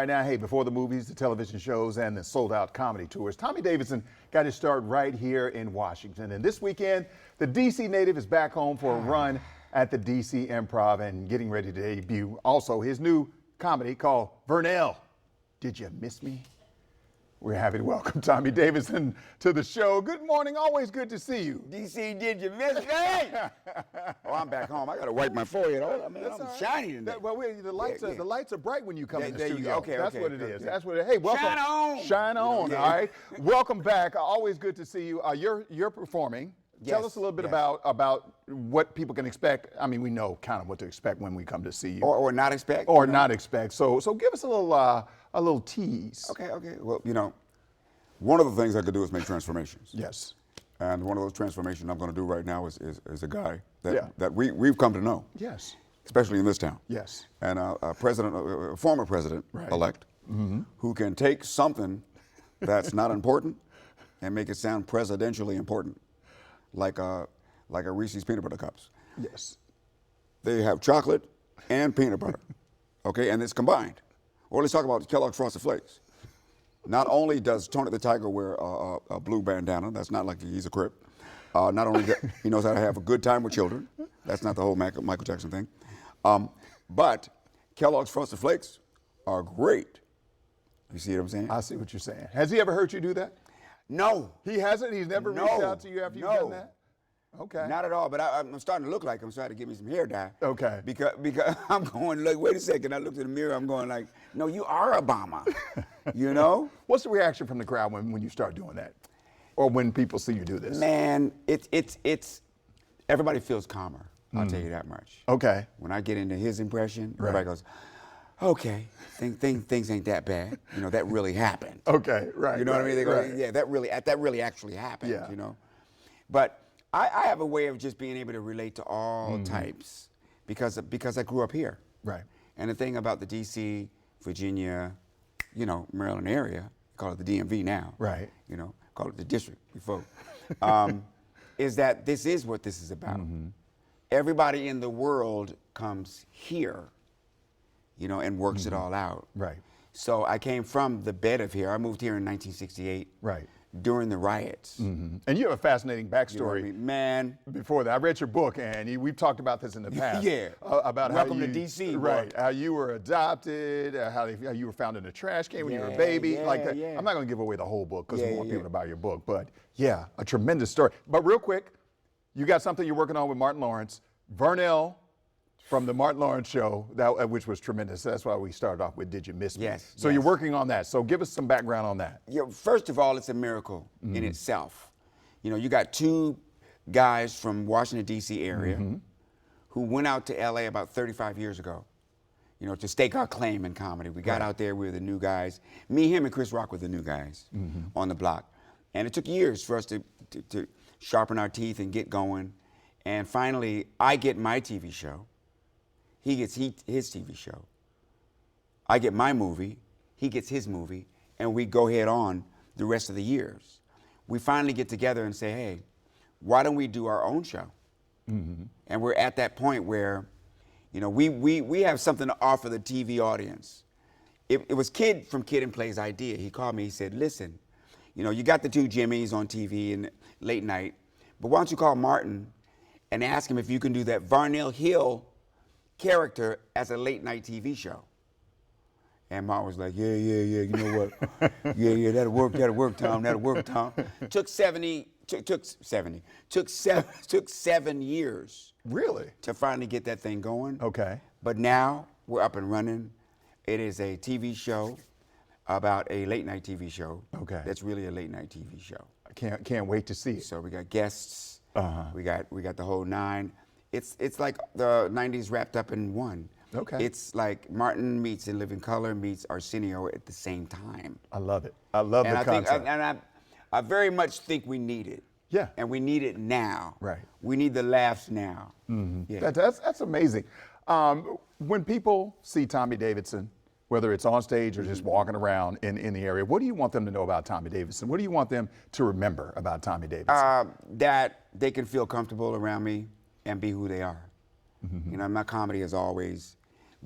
Right now, hey, before the movies, the television shows, and the sold-out comedy tours, Tommy Davidson got his start right here in Washington. And this weekend, the DC native is back home for a run at the DC Improv and getting ready to debut also his new comedy called Vernell, Did You Miss Me? We're happy to welcome Tommy Davidson to the show. Good morning, always good to see you. DC, did you miss me? Oh, I'm back home. I got to wipe my forehead. Oh, man, I'm shiny today. The lights are bright when you come in the there you studio. go. Okay, That's okay, what it okay. is. That's what it is. Hey, welcome. Shine on. Shine on, Yeah. all right. Welcome back. Always good to see you. You're performing. Tell Yes, us a little bit yes. about what people can expect. I mean, we know kind of what to expect when we come to see you. Or not expect. Or you know? not expect. So give us a little tease. Okay. Well, one of the things I could do is make transformations. Yes. And one of those transformations I'm going to do right now is a guy Yeah. that we've come to know, Yes. especially in this town. Yes. And a former president-elect, who can take something that's not important and make it sound presidentially important, like a Reese's peanut butter cups. Yes. They have chocolate and peanut butter, okay, and it's combined. Or let's talk about Kellogg's Frosted Flakes. Not only does Tony the Tiger wear a blue bandana, that's not like he's a Crip. Not only he knows how to have a good time with children. That's not the whole Michael Jackson thing. But Kellogg's Frosted Flakes are great. You see what I'm saying? I see what you're saying. Has he ever heard you do that? No. He hasn't? He's never No. reached out to you after you've done that? Okay. Not at all, but I'm starting to look like I'm trying to get me some hair dye. Okay. Because I'm going, like, wait a second. I looked in the mirror, I'm going like, no, you are Obama. You know? What's the reaction from the crowd when you start doing that? Or when people see you do this? Man, it's everybody feels calmer, I'll tell you that much. Okay. When I get into his impression, Right. everybody goes, okay, things ain't that bad. You know, that really happened. Okay, right. You know what I mean? They go, right. yeah, that really actually happened, Yeah. you know? But I have a way of just being able to relate to all types because I grew up here. Right. And the thing about the DC, Virginia, Maryland area, call it the DMV now. Right. Call it the district before, is that this is what this is about. Everybody in the world comes here, and works it all out. Right. So I came from the bed of here. I moved here in 1968. Right. During the riots. And you have a fascinating You know what backstory. I mean? Man. Before that, I read your book, and we've talked about this in the past. Yeah. About Welcome how to you, DC, right? boy. How you were adopted, how you were found in a trash can when you were a baby, like that. Yeah. I'm not going to give away the whole book because we want Yeah. people to buy your book, but yeah, a tremendous story. But real quick, you got something you're working on with Martin Lawrence, Vernell, from the Martin Lawrence show, which was tremendous. That's why we started off with Did You Miss Me? Yes, So yes. you're working on that. So give us some background on that. First of all, it's a miracle in itself. You got two guys from Washington, D.C. area who went out to L.A. about 35 years ago, to stake our claim in comedy. We got out there, we were the new guys. Me, him, and Chris Rock were the new guys on the block. And it took years for us to sharpen our teeth and get going. And finally, I get my TV show. He gets his TV show. I get my movie, he gets his movie, and we go head on the rest of the years. We finally get together and say, hey, why don't we do our own show? And we're at that point where, we have something to offer the TV audience. It was Kid from Kid and Play's idea. He called me, he said, listen, you got the two Jimmys on TV and late night, but why don't you call Martin and ask him if you can do that Varnell Hill character as a late night TV show. And Martin was like, yeah, you know what? yeah, that'll work, Tom. Took 7 years. Really? To finally get that thing going. Okay. But now we're up and running. It is a TV show about a late night TV show. Okay. That's really a late night TV show. I can't wait to see it. So we got guests. We got the whole nine. It's like the 90s wrapped up in one. Okay. It's like Martin meets In Living Color meets Arsenio at the same time. I love it. I love the concept. I very much think we need it. Yeah. And we need it now. Right. We need the laughs now. Yeah. That's amazing. When people see Tommy Davidson, whether it's on stage or just walking around in the area, what do you want them to know about Tommy Davidson? What do you want them to remember about Tommy Davidson? That they can feel comfortable around me and be who they are. My comedy has always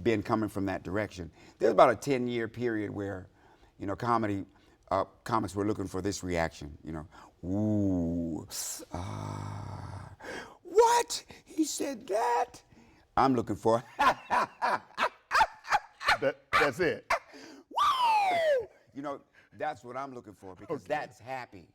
been coming from that direction. There's about a 10-year period where, you know, comics were looking for this reaction, you know, ooh, what? He said that? I'm looking for, That's it. woo! You know, that's what I'm looking for because that's happy.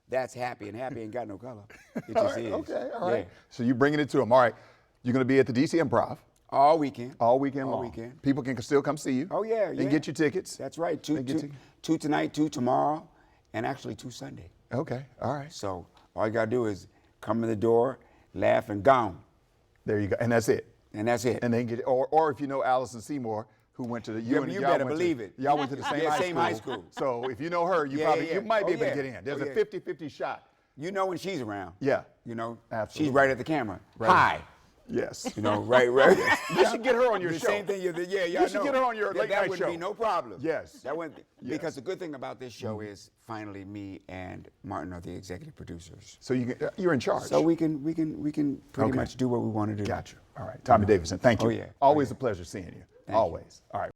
That's happy, and happy ain't got no color. It All just right, is. okay, all right. Yeah. So you're bringing it to them. All right. You're going to be at the DC Improv All weekend. all weekend All long. weekend. People can still come see you. Oh, yeah, And yeah. get your tickets. That's right. They get Two tonight, 2 tomorrow, and actually 2 Sunday. Okay, all right. So all you gotta do is come in the door, laugh, and gone. There you go. And that's it. And that's it. And they can get, or if you know Allison Seymour, who went to the, Yeah, you better believe it. Y'all went to the same, Yeah, high, same school. high school. So if you know her, you Yeah, probably, yeah, you might be oh, able yeah. to get in. There's Oh, a yeah. 50-50 shot. You know when she's around. Yeah. You know, Absolutely. she's right at the camera. Right. Hi. Yes. You know, right. You should get her on your the show. Same thing. Yeah, You should get her on your late that night wouldn't show. be no problem. Yes. That wouldn't. Yes. Because the good thing about this show is finally me and Martin are the executive producers. So you're in charge. So we can pretty Okay. much do what we want to do. Got you. All right. Tommy Davidson, thank you. Oh, yeah. Always a pleasure seeing you. Thank you. Always. All right.